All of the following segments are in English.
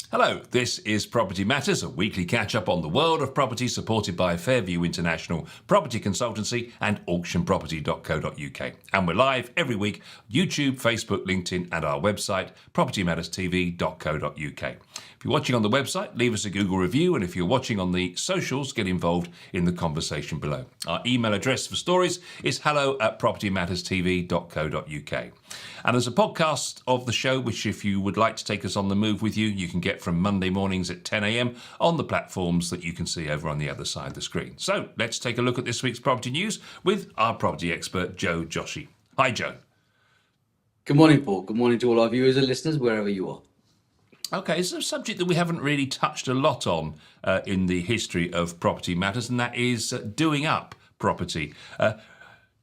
Hello, this is Property Matters, a weekly catch-up on the world of property supported by Fairview International Property Consultancy and auctionproperty.co.uk. And we're live every week, YouTube, Facebook, LinkedIn and our website, propertymatterstv.co.uk. If you're watching on the website, leave us a Google review, and if you're watching on the socials, get involved in the conversation below. Our email address for stories is hello@propertymatterstv.co.uk. And there's a podcast of the show, which if you would like to take us on the move with you, you can get from Monday mornings at 10 a.m. on the platforms that you can see over on the other side of the screen. So let's take a look at this week's property news with our property expert, Joe Joshi. Hi, Joe. Good morning, Paul. Good morning to all our viewers and listeners, wherever you are. Okay, it's a subject that we haven't really touched a lot on in the history of Property Matters, and that is doing up property.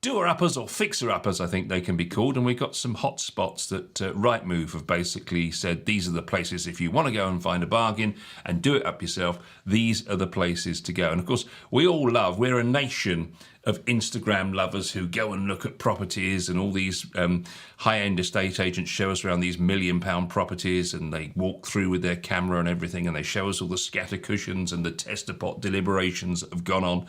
Doer-uppers or fixer-uppers, I think they can be called, and we've got some hot spots that Rightmove have basically said these are the places, if you want to go and find a bargain and do it up yourself, these are the places to go. And of course, we're a nation of Instagram lovers who go and look at properties, and all these high-end estate agents show us around these £1 million properties, and they walk through with their camera and everything, and they show us all the scatter cushions and the tester pot deliberations that have gone on.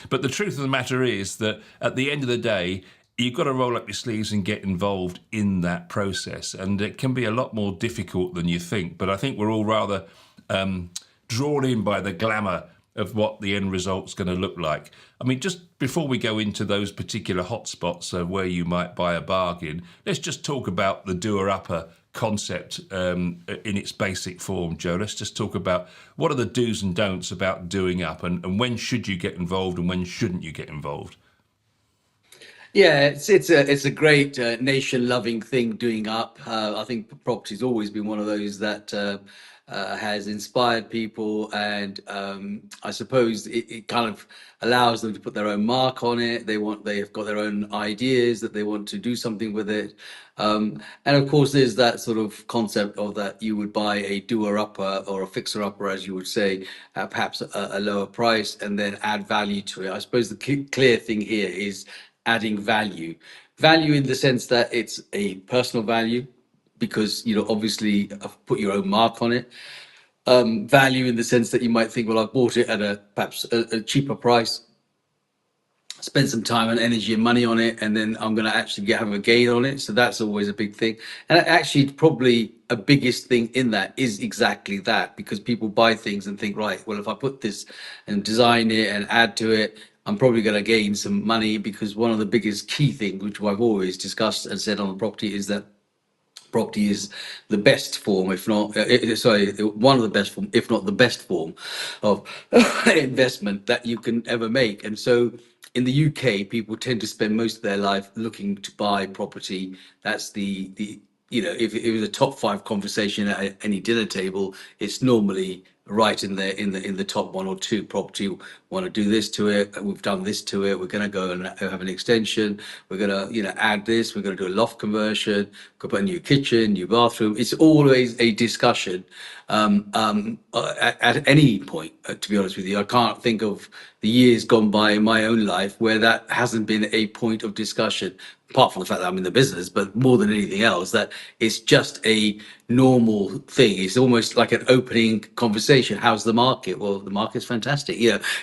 But the truth of the matter is that at the end of the day, you've got to roll up your sleeves and get involved in that process, and it can be a lot more difficult than you think. But I think we're all rather drawn in by the glamour of what the end result's going to look like. I mean, just before we go into those particular hotspots where you might buy a bargain, let's just talk about the doer-upper concept in its basic form, Joe. Let's just talk about what are the do's and don'ts about doing up, and when should you get involved and when shouldn't you get involved? Yeah, it's a great nation-loving thing, doing up. I think property's always been one of those that has inspired people, and I suppose it kind of allows them to put their own mark on it. They've got their own ideas that they want to do something with it, and of course there's that sort of concept of that you would buy a doer-upper or a fixer-upper, as you would say, at perhaps a lower price, and then add value to it. I suppose the clear thing here is adding value in the sense that it's a personal value, because obviously I've put your own mark on it. Value in the sense that you might think, well, I've bought it at perhaps a cheaper price, spend some time and energy and money on it, and then I'm going to actually have a gain on it. So that's always a big thing. And actually, probably a biggest thing in that is exactly that, because people buy things and think, right, well, if I put this and design it and add to it, I'm probably going to gain some money. Because one of the biggest key things, which I've always discussed and said on the property, is that property is the best form, if not, one of the best form, if not the best form of investment that you can ever make. And so in the UK, people tend to spend most of their life looking to buy property. That's the if it was a top 5 conversation at any dinner table, it's normally right in the top 1 or 2. Property, want to do this to it, we've done this to it, we're going to go and have an extension, we're going to add this, we're going to do a loft conversion, could put a new kitchen, new bathroom. It's always a discussion at any point, to be honest with you. I can't think of the years gone by in my own life where that hasn't been a point of discussion, apart from the fact that I'm in the business. But more than anything else, that it's just a normal thing. It's almost like an opening conversation. How's the market? Well, the market's fantastic.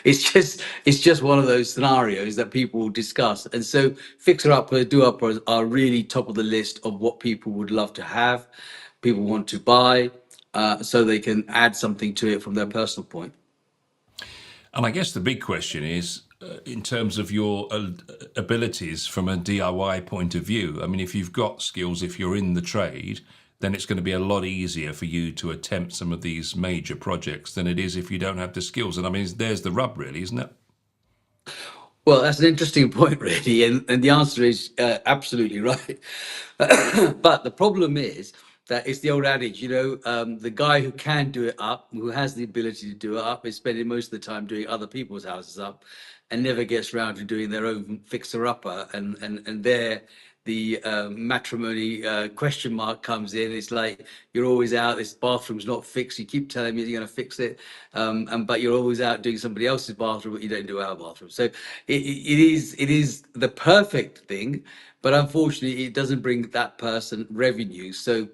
It's just one of those scenarios that people discuss. And so fixer-upper, do-uppers are really top of the list of what people would love to have, people want to buy, so they can add something to it from their personal point. And I guess the big question is, in terms of your abilities from a DIY point of view. I mean, if you've got skills, if you're in the trade, then it's going to be a lot easier for you to attempt some of these major projects than it is if you don't have the skills. And I mean, there's the rub, really, isn't it? Well, that's an interesting point, really, and the answer is absolutely right. But the problem is that it's the old adage, the guy who can do it up, who has the ability to do it up, is spending most of the time doing other people's houses up, and never gets around to doing their own fixer-upper. And there, the matrimony question mark comes in. It's like you're always out. This bathroom's not fixed. You keep telling me you're going to fix it, but you're always out doing somebody else's bathroom, but you don't do our bathroom. So it is the perfect thing, but unfortunately, it doesn't bring that person revenue. So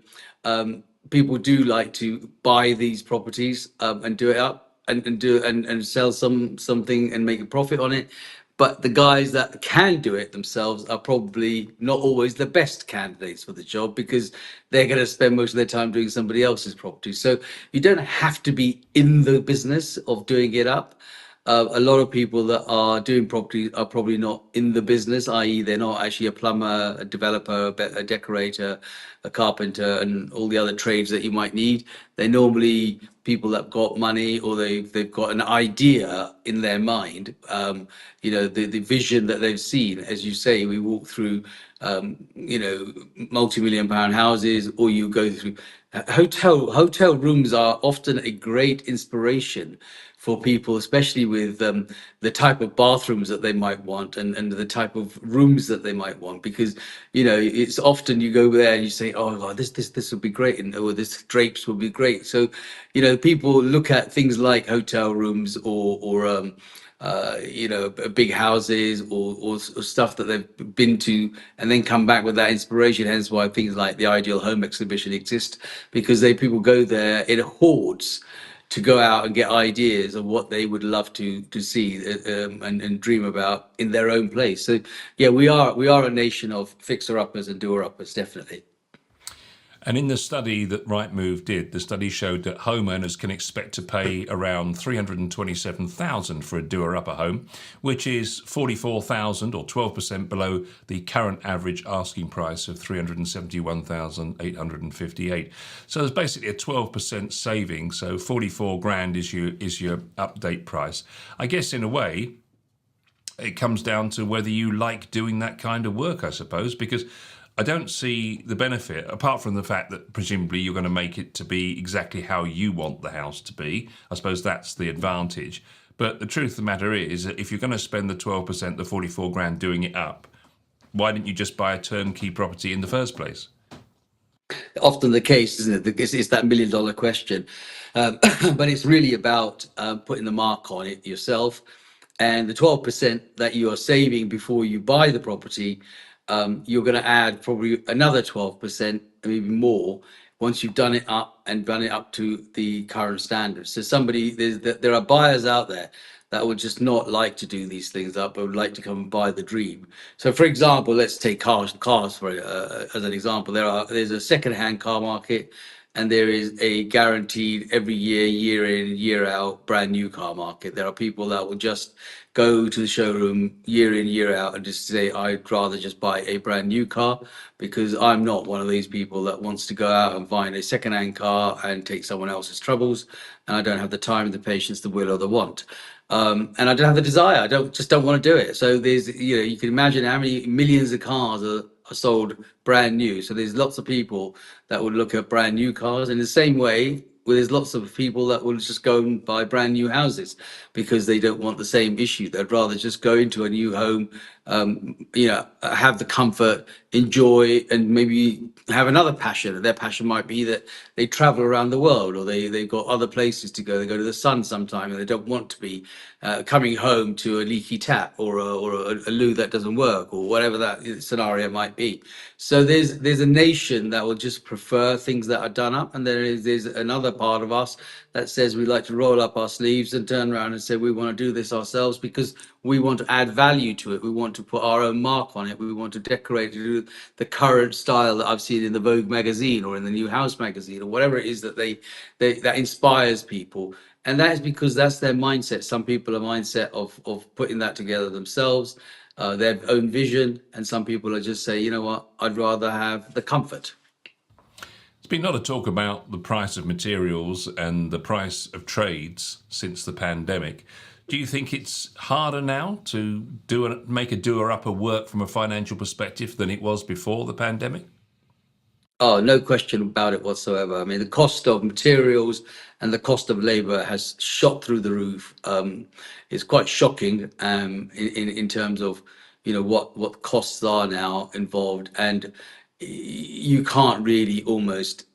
people do like to buy these properties and do it up and sell something and make a profit on it. But the guys that can do it themselves are probably not always the best candidates for the job because they're going to spend most of their time doing somebody else's property. So you don't have to be in the business of doing it up. A lot of people that are doing property are probably not in the business, i.e., they're not actually a plumber, a developer, a decorator, a carpenter, and all the other trades that you might need. They're normally people that got money or they've got an idea in their mind. The vision that they've seen. As you say, we walk through, multi-million pound houses, or you go through hotel rooms are often a great inspiration for people, especially with the type of bathrooms that they might want and the type of rooms that they might want. Because it's often you go there and you say, "Oh, God, this would be great," and or this drapes would be great. So, people look at things like hotel rooms or big houses or stuff that they've been to, and then come back with that inspiration. Hence why things like the Ideal Home exhibition exist, because people go there in hordes to go out and get ideas of what they would love to see and dream about in their own place. So yeah, we are a nation of fixer uppers and doer uppers, definitely. And in the study that Rightmove did, the study showed that homeowners can expect to pay around 327,000 for a doer-upper home, which is 44,000 or 12% below the current average asking price of 371,858. So there's basically a 12% saving. So 44 grand is your update price. I guess in a way, it comes down to whether you like doing that kind of work, I suppose, because I don't see the benefit, apart from the fact that presumably you're going to make it to be exactly how you want the house to be. I suppose that's the advantage. But the truth of the matter is that if you're going to spend the 12%, the 44 grand doing it up, why didn't you just buy a turnkey property in the first place? Often the case, isn't it? It's that $1 million question. But it's really about putting the mark on it yourself. And the 12% that you are saving before you buy the property, you're going to add probably another 12%, maybe more, once you've done it up and done it up to the current standards. So there are buyers out there that would just not like to do these things up, but would like to come and buy the dream. So, for example, let's take cars for as an example. There's a second-hand car market, and there is a guaranteed every year in, year out, brand new car market. There are people that will just go to the showroom year in, year out and just say, I'd rather just buy a brand new car, because I'm not one of these people that wants to go out and find a second-hand car and take someone else's troubles. And I don't have the time, the patience, the will, or the want. And I don't have the desire. I don't want to do it. So you can imagine how many millions of cars are sold brand new. So there's lots of people that would look at brand new cars. In the same way, there's lots of people that will just go and buy brand new houses because they don't want the same issue. They'd rather just go into a new home, have the comfort, enjoy, and maybe have another passion. Their passion might be that they travel around the world, or they've got other places to go. They go to the sun sometime, and they don't want to be coming home to a leaky tap or a loo that doesn't work, or whatever that scenario might be. So there's a nation that will just prefer things that are done up, and there's another part of us that says we like to roll up our sleeves and turn around and say we want to do this ourselves because we want to add value to it. We want to put our own mark on it. We want to decorate it to the current style that I've seen in the Vogue magazine or in the New House magazine or whatever it is that that inspires people. And that is because that's their mindset. Some people are mindset of putting that together themselves, their own vision, and some people are just say, you know what, I'd rather have the comfort. There's been a lot of talk about the price of materials and the price of trades since the pandemic. Do you think it's harder now to make a doer-upper work from a financial perspective than it was before the pandemic? Oh, no question about it whatsoever. I mean, the cost of materials and the cost of labor has shot through the roof. It's quite shocking in terms of what costs are now involved, and you can't really almost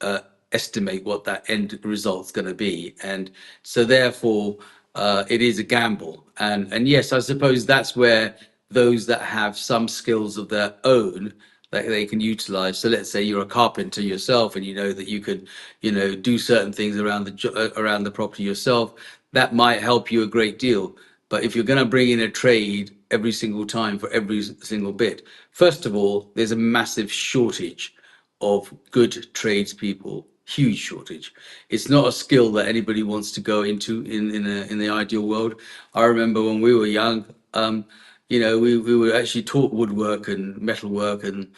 estimate what that end result's going to be, and so therefore it is a gamble. And yes, I suppose that's where those that have some skills of their own that they can utilize. So let's say you're a carpenter yourself and you know that you can, do certain things around around the property yourself. That might help you a great deal. But if you're going to bring in a trade every single time for every single bit, first of all, there's a massive shortage of good tradespeople, huge shortage. It's not a skill that anybody wants to go into in the ideal world. I remember when we were young, we were actually taught woodwork and metalwork and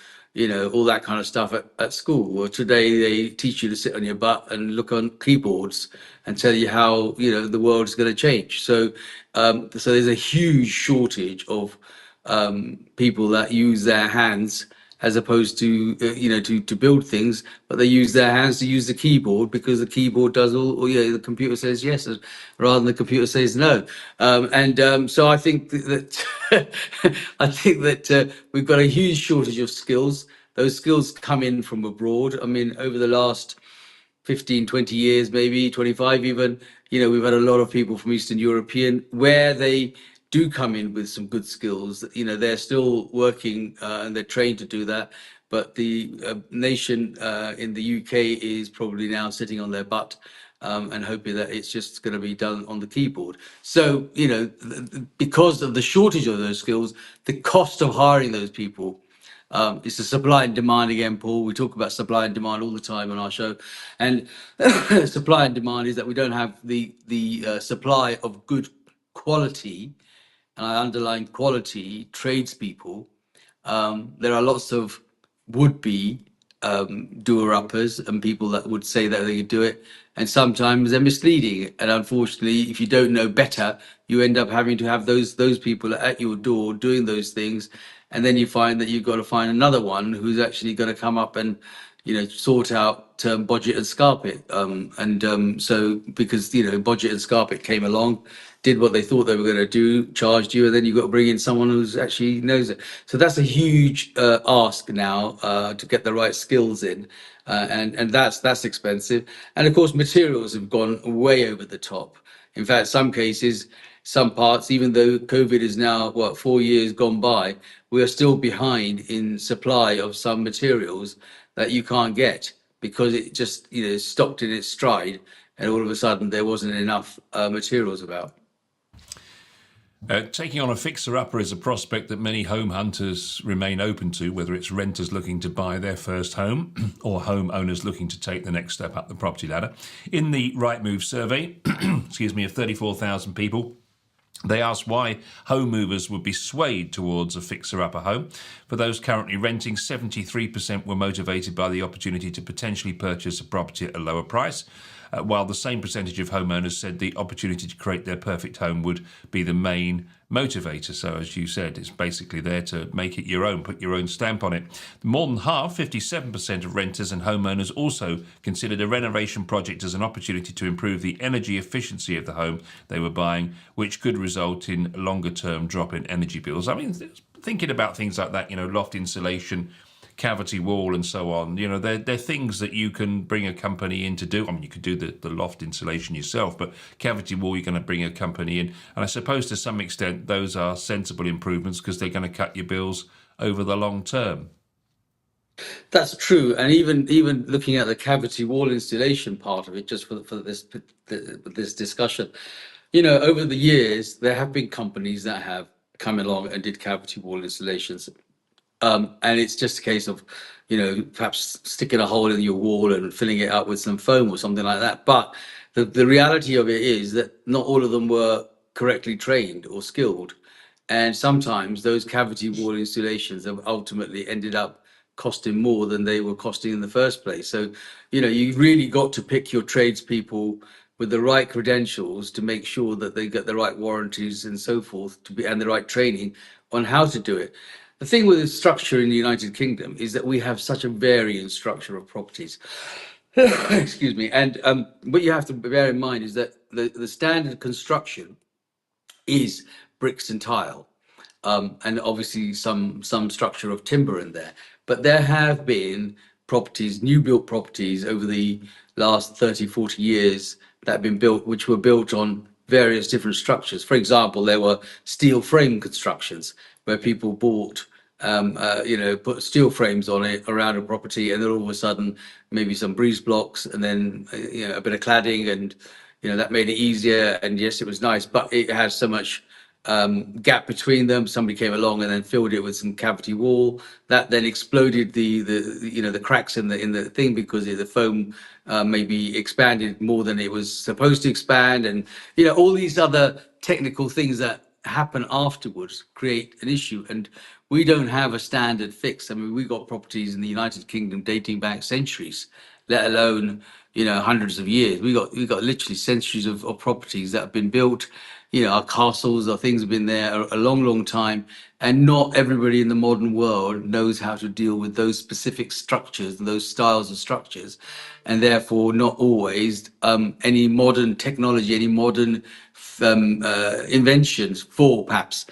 all that kind of stuff at school. Well, today they teach you to sit on your butt and look on keyboards and tell you how the world is going to change. So there's a huge shortage of people that use their hands as opposed to to build things, but they use their hands to use the keyboard because the keyboard does all, or the computer says yes rather than the computer says no. So I think that I think that we've got a huge shortage of skills. Those skills come in from abroad. I mean, over the last 15, 20 years, maybe 25 even, we've had a lot of people from Eastern European where they do come in with some good skills. They're still working and they're trained to do that. But the nation in the UK is probably now sitting on their butt and hoping that it's just going to be done on the keyboard. So, because of the shortage of those skills, the cost of hiring those people, it's the supply and demand again, Paul. We talk about supply and demand all the time on our show, and supply and demand is that we don't have the supply of good quality, and I underline quality tradespeople. There are lots of would-be doer-uppers and people that would say that they could do it, and sometimes they're misleading. And unfortunately, if you don't know better, you end up having to have those people at your door doing those things, and then you find that you've got to find another one who's actually going to come up and sort out Budget and Scarpet. So because Budget and Scarpet came along, did what they thought they were going to do, charged you, and then you've got to bring in someone who's actually knows it. So that's a huge ask now to get the right skills in, and that's expensive. And of course, materials have gone way over the top. In fact, some cases, some parts, even though COVID is now 4 years gone by, we are still behind in supply of some materials that you can't get because it just stopped in its stride, and all of a sudden there wasn't enough materials about. Taking on a fixer-upper is a prospect that many home hunters remain open to, whether it's renters looking to buy their first home or homeowners looking to take the next step up the property ladder. In the Rightmove survey, of 34,000 people, they asked why home movers would be swayed towards a fixer-upper home. For those currently renting, 73% were motivated by the opportunity to potentially purchase a property at a lower price, while the same percentage of homeowners said the opportunity to create their perfect home would be the main motivator. So, as you said, it's basically there to make it your own, put your own stamp on it. More than half, 57% of renters and homeowners also considered a renovation project as an opportunity to improve the energy efficiency of the home they were buying, which could result in a longer-term drop in energy bills. I mean, thinking about things like that, loft insulation, cavity wall and so on, they're things that you can bring a company in to do. I mean, you could do the loft insulation yourself, but cavity wall, you're going to bring a company in. And I suppose to some extent, those are sensible improvements because they're going to cut your bills over the long term. That's true. And even looking at the cavity wall installation part of it, just for this discussion, over the years, there have been companies that have come along and did cavity wall installations. And it's just a case of, perhaps sticking a hole in your wall and filling it up with some foam or something like that. But the reality of it is that not all of them were correctly trained or skilled. And sometimes those cavity wall installations have ultimately ended up costing more than they were costing in the first place. So, you really got to pick your tradespeople with the right credentials to make sure that they get the right warranties and so forth and the right training on how to do it. The thing with the structure in the United Kingdom is that we have such a varying structure of properties. Excuse me. And what you have to bear in mind is that the standard construction is bricks and tile, and obviously some structure of timber in there. But there have been properties, new built properties over the last 30, 40 years that have been built, which were built on various different structures. For example, there were steel frame constructions where people bought put steel frames on it around a property, and then all of a sudden maybe some breeze blocks, and then a bit of cladding, and that made it easier. And yes, it was nice, but it had so much gap between them. Somebody came along and then filled it with some cavity wall that then exploded the cracks in the thing, because the foam maybe expanded more than it was supposed to expand, and all these other technical things that happen afterwards create an issue. And we don't have a standard fix. I mean, we got properties in the United Kingdom dating back centuries, let alone hundreds of years. We got literally centuries of properties that have been built. Our castles, our things have been there a long, long time, and not everybody in the modern world knows how to deal with those specific structures and those styles of structures, and therefore not always any modern technology, any modern inventions for perhaps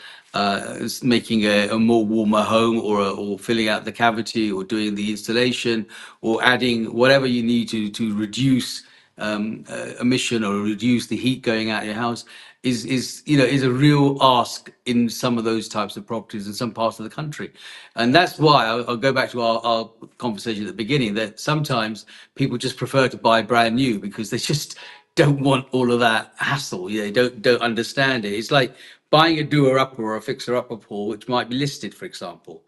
making a more warmer home, or filling out the cavity, or doing the installation, or adding whatever you need to reduce emission, or reduce the heat going out of your house, is a real ask in some of those types of properties in some parts of the country. And that's why I'll go back to our conversation at the beginning, that sometimes people just prefer to buy brand new because they just don't want all of that hassle. They don't understand it. It's like buying a doer upper or a fixer upper, Paul, which might be listed, for example.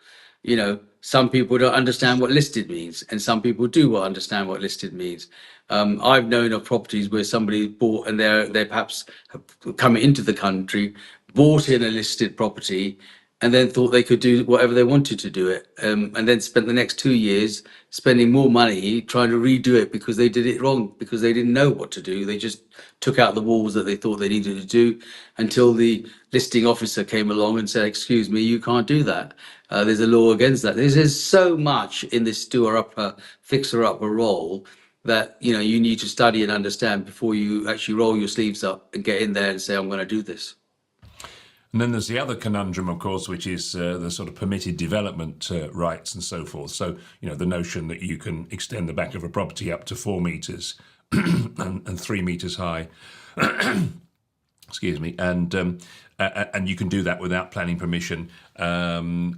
Some people don't understand what listed means, and some people do understand what listed means. I've known of properties where somebody bought, and they perhaps have come into the country, bought in a listed property, and then thought they could do whatever they wanted to do it, and then spent the next 2 years spending more money trying to redo it because they did it wrong, because they didn't know what to do. They just took out the walls that they thought they needed to do, until the listing officer came along and said, "Excuse me, you can't do that. There's a law against that." There's so much in this doer upper, fixer upper role that you need to study and understand before you actually roll your sleeves up and get in there and say, "I'm going to do this." And then there's the other conundrum, of course, which is the sort of permitted development rights and so forth. So, the notion that you can extend the back of a property up to 4 meters and 3 meters high, excuse me, and you can do that without planning permission, and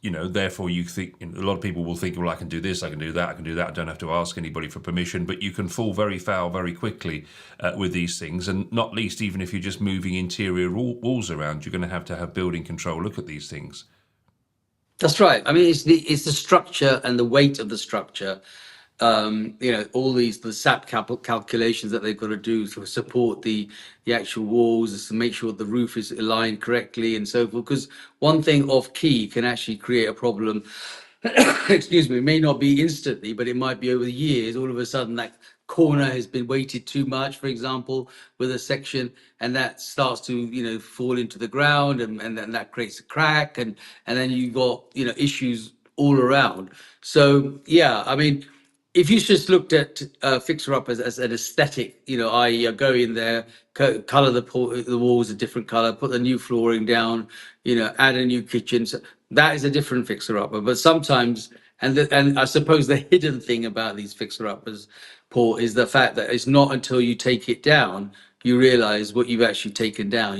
therefore you think, a lot of people will think, well, I can do this, I can do that, I can do that, I don't have to ask anybody for permission. But you can fall very foul very quickly with these things, and not least, even if you're just moving interior walls around, you're going to have building control look at these things. That's right. I mean, it's the structure and the weight of the structure. All the SAP calculations that they've got to do to support the actual walls, is to make sure the roof is aligned correctly and so forth. Because one thing off key can actually create a problem. Excuse me, it may not be instantly, but it might be over the years. All of a sudden, that corner has been weighted too much, for example, with a section, and that starts to fall into the ground, and then that creates a crack, and then you got issues all around. So yeah, I mean, if you just looked at fixer up as an aesthetic, i.e., go in there, color the walls a different color, put the new flooring down, add a new kitchen. So that is a different fixer upper. But sometimes, and I suppose the hidden thing about these fixer uppers, Paul, is the fact that it's not until you take it down you realize what you've actually taken down.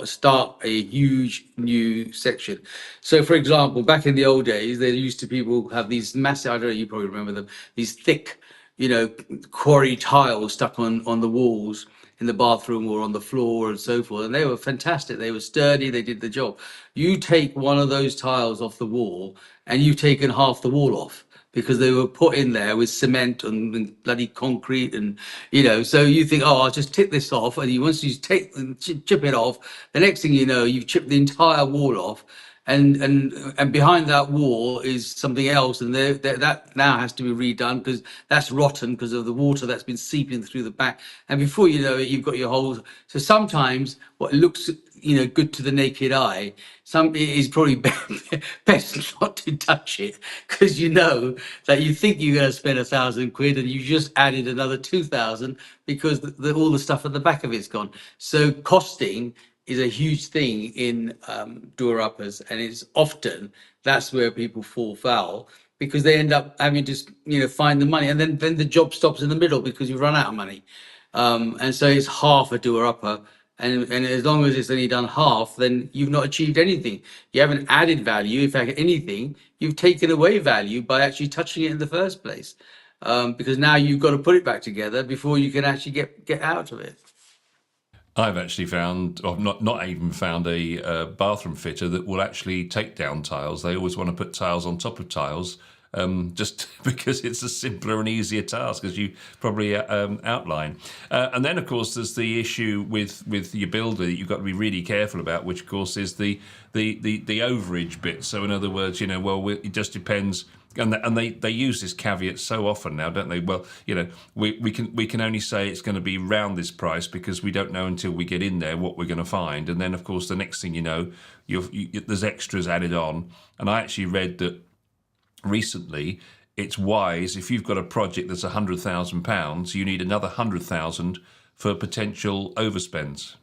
Start a huge new section. So, for example, back in the old days, there used to people have these massive, I don't know, you probably remember them, these thick, quarry tiles stuck on the walls in the bathroom or on the floor and so forth. And they were fantastic. They were sturdy. They did the job. You take one of those tiles off the wall and you've taken half the wall off, because they were put in there with cement and bloody concrete, and so you think, oh, I'll just tip this off, and once you chip it off, the next thing you know, you've chipped the entire wall off, and behind that wall is something else, and that now has to be redone because that's rotten because of the water that's been seeping through the back, and before you know it, you've got your whole. So sometimes what looks good to the naked eye, it is probably best not to touch it, because that you think you're going to spend £1,000 and you just added another 2,000 because all the stuff at the back of it's gone. So costing is a huge thing in door uppers, and it's often that's where people fall foul, because they end up having to find the money, and then the job stops in the middle because you run out of money, and so it's half a door upper And as long as it's only done half, then you've not achieved anything. You haven't added value. In fact, anything, you've taken away value by actually touching it in the first place. Because now you've got to put it back together before you can actually get out of it. I've actually found, or not even found, a bathroom fitter that will actually take down tiles. They always want to put tiles on top of tiles, just because it's a simpler and easier task, as you probably outline. And then, of course, there's the issue with your builder that you've got to be really careful about, which, of course, is the overage bit. So, in other words, it just depends. And they use this caveat so often now, don't they? Well, we can only say it's going to be round this price because we don't know until we get in there what we're going to find. And then, of course, the next thing you know, there's extras added on. And I actually read that recently it's wise, if you've got a project that's £100,000, you need another 100,000 for potential overspends.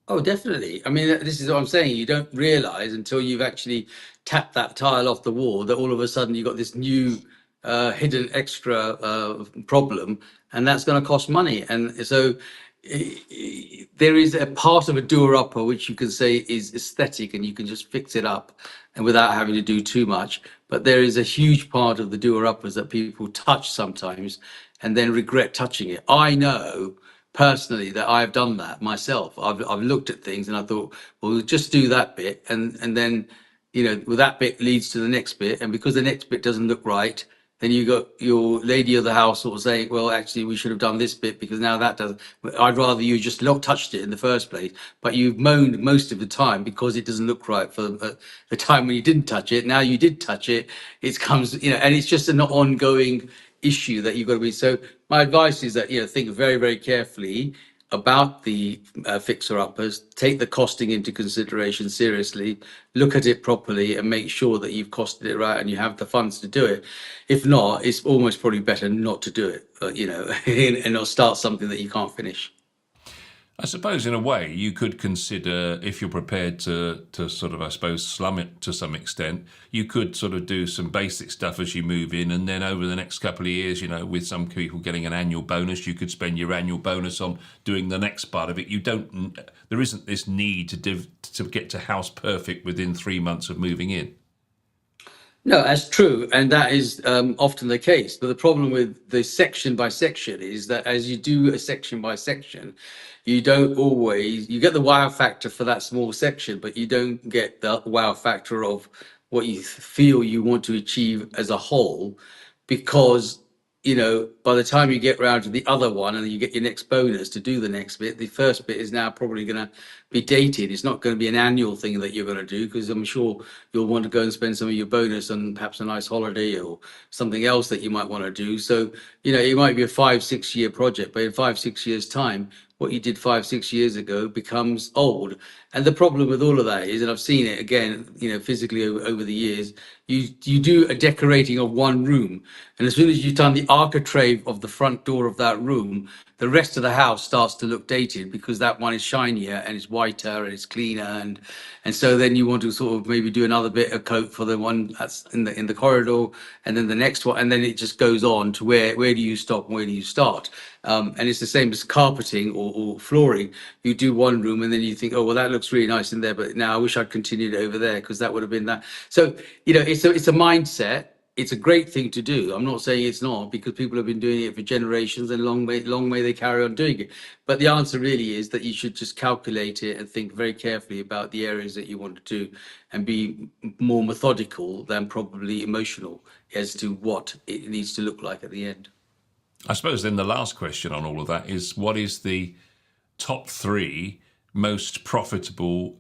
Oh, definitely. I mean, this is what I'm saying. You don't realize until you've actually tapped that tile off the wall that all of a sudden you've got this new hidden extra problem, and that's going to cost money. And so there is a part of a doer-upper which you can say is aesthetic and you can just fix it up and without having to do too much. But there is a huge part of the doer-uppers that people touch sometimes and then regret touching it. I know personally that I've done that myself. I've looked at things and I thought, well, we'll just do that bit, and then well, that bit leads to the next bit, and because the next bit doesn't look right, then you got your lady of the house sort of saying, well, actually, we should have done this bit because now that doesn't. I'd rather you just not touched it in the first place, but you've moaned most of the time because it doesn't look right for the time when you didn't touch it. Now you did touch it, it comes, and it's just an ongoing issue that you've got to be. So my advice is that think very, very carefully about the fixer uppers, take the costing into consideration seriously, look at it properly, and make sure that you've costed it right and you have the funds to do it. If not, it's almost probably better not to do it, and not start something that you can't finish. I suppose, in a way, you could consider, if you're prepared to sort of, I suppose, slum it to some extent, you could sort of do some basic stuff as you move in, and then over the next couple of years, with some people getting an annual bonus, you could spend your annual bonus on doing the next part of it. There isn't this need to get to house perfect within 3 months of moving in. No, that's true, and that is often the case. But the problem with the section by section is that as you do a section by section, you don't always you get the wow factor for that small section, but you don't get the wow factor of what you feel you want to achieve as a whole, because by the time you get round to the other one and you get your next bonus to do the next bit, the first bit is now probably going to be dated. It's not going to be an annual thing that you're going to do, because I'm sure you'll want to go and spend some of your bonus on perhaps a nice holiday or something else that you might want to do. So, it might be a 5-6 year project, but in 5-6 years' time, what you did 5-6 years ago becomes old. And the problem with all of that is, and I've seen it again, physically over the years, you do a decorating of one room, and as soon as you've done the architrave of the front door of that room, the rest of the house starts to look dated because that one is shinier and it's whiter and it's cleaner, and so then you want to sort of maybe do another bit of coat for the one that's in the corridor, and then the next one, and then it just goes on to where do you stop and where do you start. And it's the same as carpeting or flooring. You do one room and then you think, oh well, that looks really nice in there, but now I wish I'd continued over there because that would have been that. So it's a mindset. It's a great thing to do. I'm not saying it's not, because people have been doing it for generations, and long may they carry on doing it. But the answer really is that you should just calculate it and think very carefully about the areas that you want to do, and be more methodical than probably emotional as to what it needs to look like at the end. I suppose then the last question on all of that is, what is the top three most profitable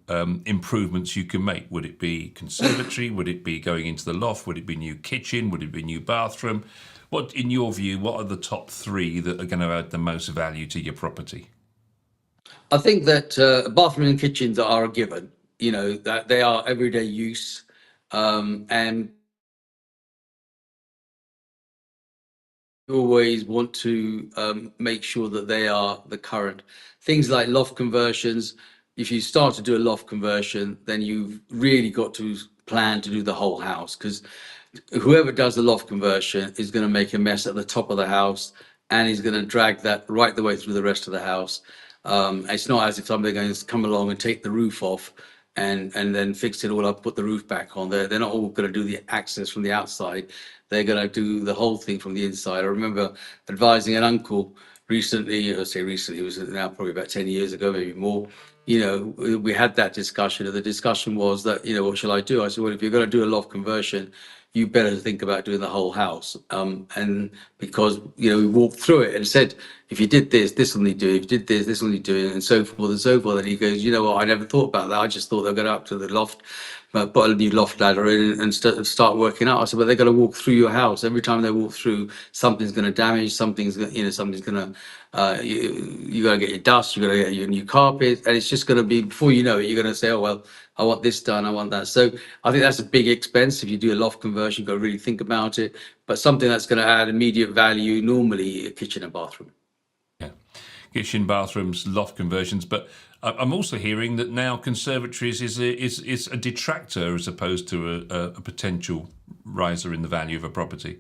improvements you can make? Would it be conservatory? Would it be going into the loft? Would it be new kitchen? Would it be new bathroom? What, in your view, what are the top three that are going to add the most value to your property? I think that bathroom and kitchens are a given, that they are everyday use. And you always want to make sure that they are the current. Things like loft conversions, if you start to do a loft conversion, then you've really got to plan to do the whole house, because whoever does the loft conversion is going to make a mess at the top of the house, and is going to drag that right the way through the rest of the house. It's not as if somebody's going to come along and take the roof off and then fix it all up, put the roof back on. They're not all going to do the access from the outside. They're going to do the whole thing from the inside. I remember advising an uncle recently, I say recently, it was now probably about 10 years ago, maybe more. We had that discussion, and the discussion was that, what shall I do? I said, well, if you're going to do a loft conversion, you better think about doing the whole house. And because, we walked through it and said, if you did this, this will need doing. If you did this, this will need doing, and so forth and so forth. And he goes, you know what? I never thought about that. I just thought they'll go up to the loft, put a new loft ladder in and start working out. I said, but they're going to walk through your house. Every time they walk through, something's going to damage. Something's going to, you got to get your dust. You got to get your new carpet, and it's just going to be, before you know it, you're going to say, oh well, I want this done, I want that. So I think that's a big expense. If you do a loft conversion, you've got to really think about it. But something that's going to add immediate value, normally a kitchen and bathroom. Yeah, kitchen, bathrooms, loft conversions. But I'm also hearing that now conservatories is a detractor as opposed to a potential riser in the value of a property.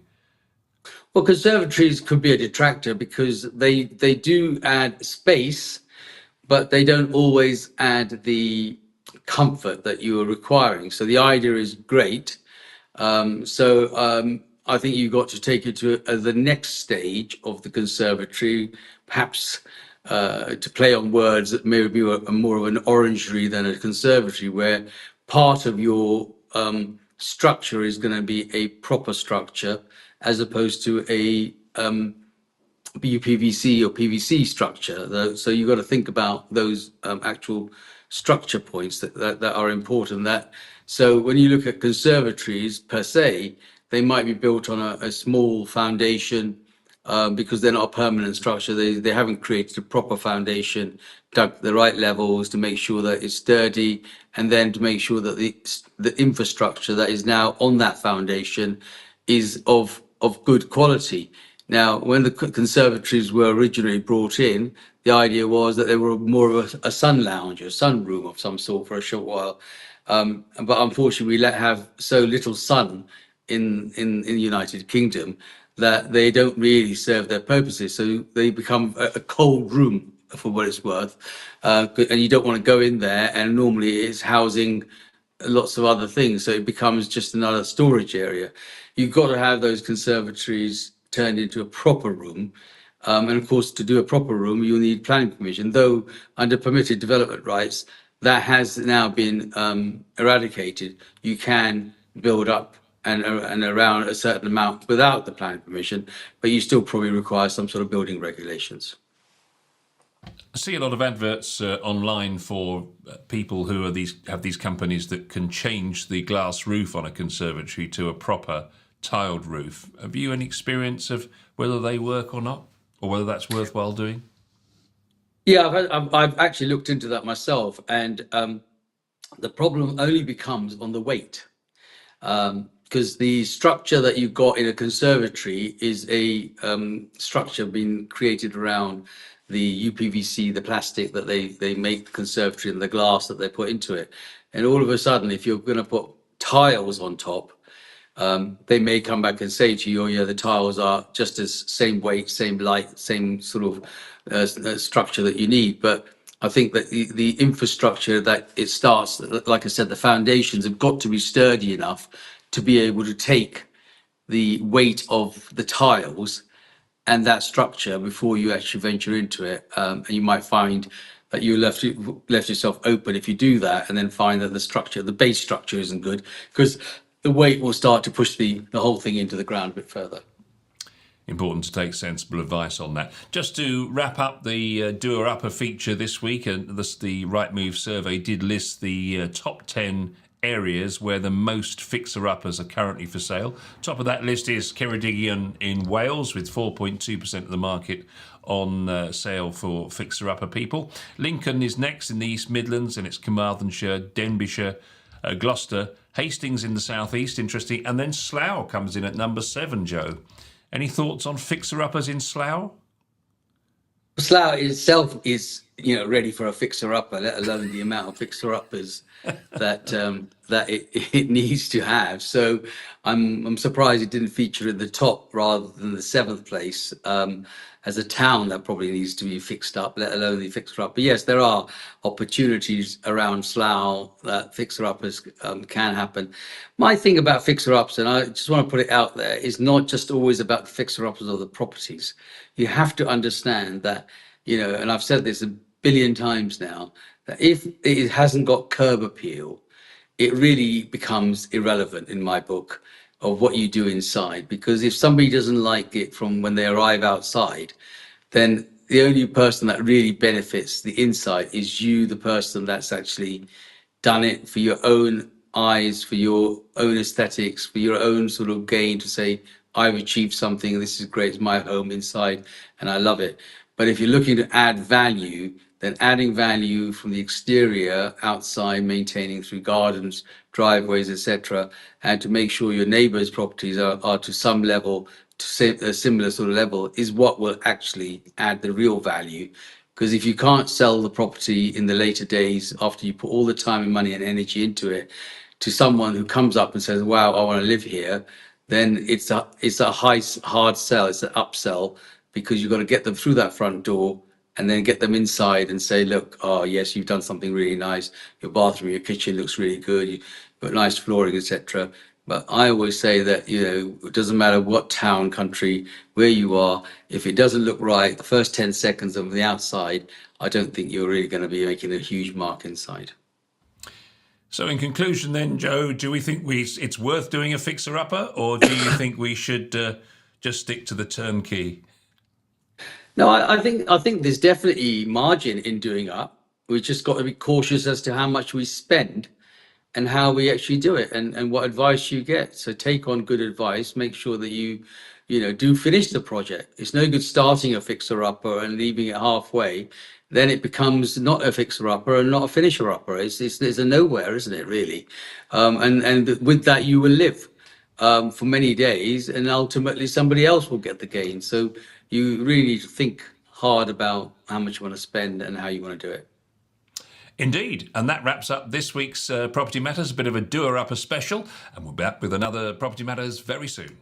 Well, conservatories could be a detractor because they do add space, but they don't always add the comfort that you are requiring. So the idea is great. I think you've got to take it to the next stage of the conservatory, perhaps to play on words, that maybe more of an orangery than a conservatory, where part of your structure is going to be a proper structure as opposed to a UPVC or PVC structure. So you've got to think about those actual structure points that are important. So when you look at conservatories per se, they might be built on a small foundation because they're not a permanent structure. They haven't created a proper foundation, dug the right levels to make sure that it's sturdy, and then to make sure that the infrastructure that is now on that foundation is of good quality. Now, when the conservatories were originally brought in, the idea was that they were more of a sun lounge, a sun room of some sort for a short while. But unfortunately, we have so little sun in the United Kingdom that they don't really serve their purposes. So they become a cold room for what it's worth. And you don't want to go in there, and normally it's housing lots of other things. So it becomes just another storage area. You've got to have those conservatories turned into a proper room. And of course, to do a proper room, you'll need planning permission, though under permitted development rights, that has now been eradicated. You can build up and around a certain amount without the planning permission, but you still probably require some sort of building regulations. I see a lot of adverts online for people who have these companies that can change the glass roof on a conservatory to a proper tiled roof. Have you any experience of whether they work or not, or whether that's worthwhile doing? Yeah, I've actually looked into that myself, and the problem only becomes on the weight, because the structure that you've got in a conservatory is a structure being created around the UPVC, the plastic that they make the conservatory, and the glass that they put into it. And all of a sudden, if you're going to put tiles on top, they may come back and say to you, oh yeah, the tiles are just as same weight, same light, same sort of structure that you need. But I think that the infrastructure that it starts, like I said, the foundations have got to be sturdy enough to be able to take the weight of the tiles and that structure before you actually venture into it. And you might find that you left yourself open if you do that, and then find that the base structure isn't good, because the weight will start to push the whole thing into the ground a bit further. Important to take sensible advice on that. Just to wrap up the Doer Upper feature this week, and the Rightmove survey did list the top 10 areas where the most fixer-uppers are currently for sale. Top of that list is Ceredigion in Wales, with 4.2% of the market on sale for fixer-upper people. Lincoln is next in the East Midlands, and it's Carmarthenshire, Denbighshire, Gloucester, Hastings in the southeast, interesting, and then Slough comes in at number 7, Joe. Any thoughts on fixer-uppers in Slough? Slough itself is ready for a fixer-upper, let alone the amount of fixer-uppers that it needs to have. So I'm surprised it didn't feature in the top rather than the seventh place. As a town that probably needs to be fixed up, let alone the fixer-up. But yes, there are opportunities around Slough that fixer-uppers can happen. My thing about fixer-ups, and I just want to put it out there, is not just always about the fixer-uppers or the properties. You have to understand that, and I've said this a billion times now, that if it hasn't got curb appeal, it really becomes irrelevant in my book of what you do inside. Because if somebody doesn't like it from when they arrive outside, then the only person that really benefits the inside is you, the person that's actually done it for your own eyes, for your own aesthetics, for your own sort of gain to say, I've achieved something, this is great, it's my home inside, and I love it. But if you're looking to add value, then adding value from the exterior, outside, maintaining through gardens, driveways, etc., and to make sure your neighbours' properties are to some level, a similar sort of level, is what will actually add the real value. Because if you can't sell the property in the later days after you put all the time and money and energy into it to someone who comes up and says, wow, I want to live here, then it's a hard sell, it's an upsell, because you've got to get them through that front door and then get them inside and say, look, oh yes, you've done something really nice. Your bathroom, your kitchen looks really good. You've got nice flooring, etc. But I always say that, it doesn't matter what town, country, where you are, if it doesn't look right, the first 10 seconds of the outside, I don't think you're really going to be making a huge mark inside. So, in conclusion, then, Joe, do we think it's worth doing a fixer-upper, or do you think we should just stick to the turnkey? No, I think there's definitely margin in doing up. We just got to be cautious as to how much we spend and how we actually do it, and what advice you get. So take on good advice, make sure that you do finish the project. It's no good starting a fixer upper and leaving it halfway. Then it becomes not a fixer upper and not a finisher upper. It's a nowhere, isn't it, really? And with that, you will live for many days, and ultimately somebody else will get the gain. So you really need to think hard about how much you want to spend and how you want to do it. Indeed. And that wraps up this week's Property Matters, a bit of a doer-upper special. And we'll be back with another Property Matters very soon.